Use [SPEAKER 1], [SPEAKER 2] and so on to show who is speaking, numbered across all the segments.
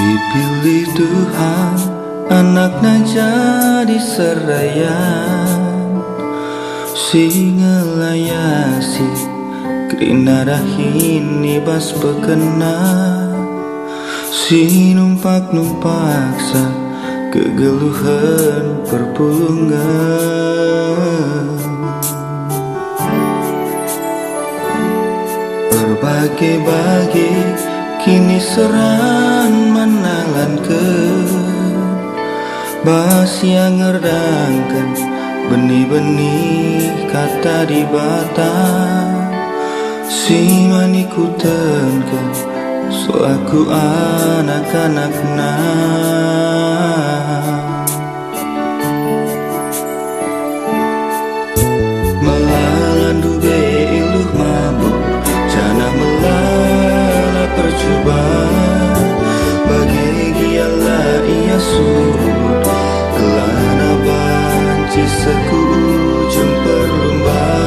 [SPEAKER 1] Dipilih Tuhan, anaknya jadi serayan, singelayasi krina rahini bas pekena, si numpak-numpak sa kegeluhan perpulungan. Berbagi-bagi kini seran menalan ke bahas yang ngerdangkan benih-benih kata di bata, si manikutan ke so aku anak-anakna. Melalandu be iluh mabuk jana melala percobaan bagi giala ia surut kelana banci seku ujung perlombaan.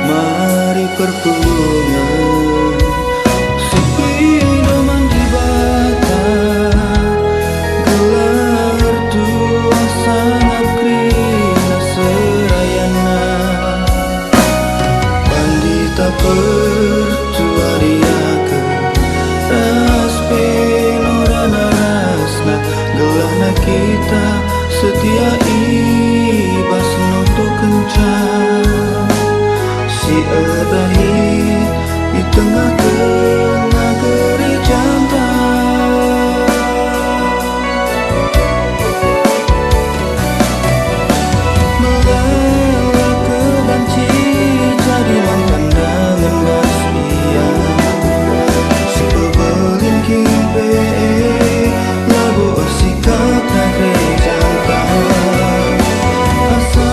[SPEAKER 1] Mari perpungan sepi doman di bata, gelar tua sangat krina serayana, pandita pertua diaka raspe nurana rasna gelahna kita setia ibas nutup kencang, si adahi di tengah-tengah geri jantan. Melala kebanci jadi pandangan waspian, si pebelin kimpe labu sikap negeri jantan, asa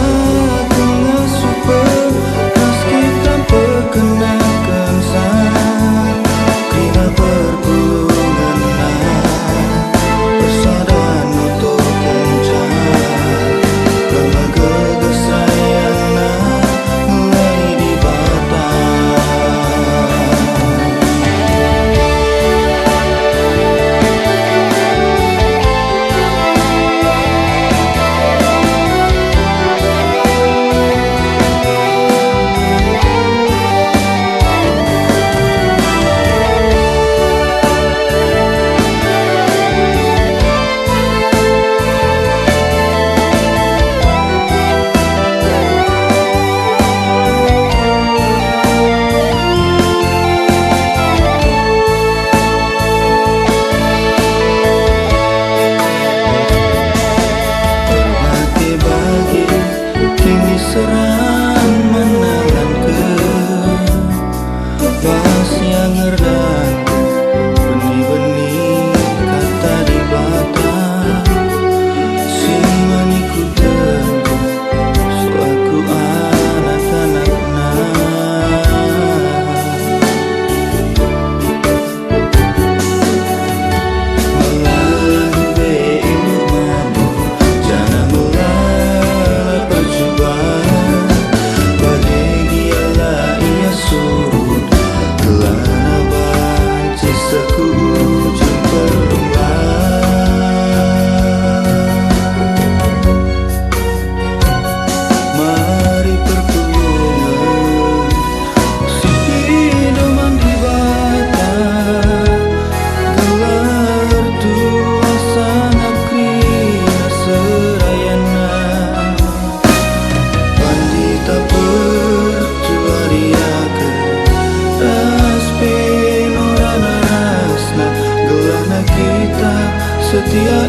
[SPEAKER 1] tengah super meski tanpa kenakan san krina perpulungan bersadan untuk kencang lembaga kesayana mulai di berbagi-bagi kini seran menalan ke bahas yang ngerdangkan benih-benih kata di bata, si manikutan so aku anak-anakna. Melalu be iluh mabuk jana melala percobaan bagi giala ia surut kelana banci seku ujung perlombaan. Mari perpungan sepi doman di bata, gelar tua sangat krina serayana, pandita pertua diaka raspe nurana rasna gelahna kita setia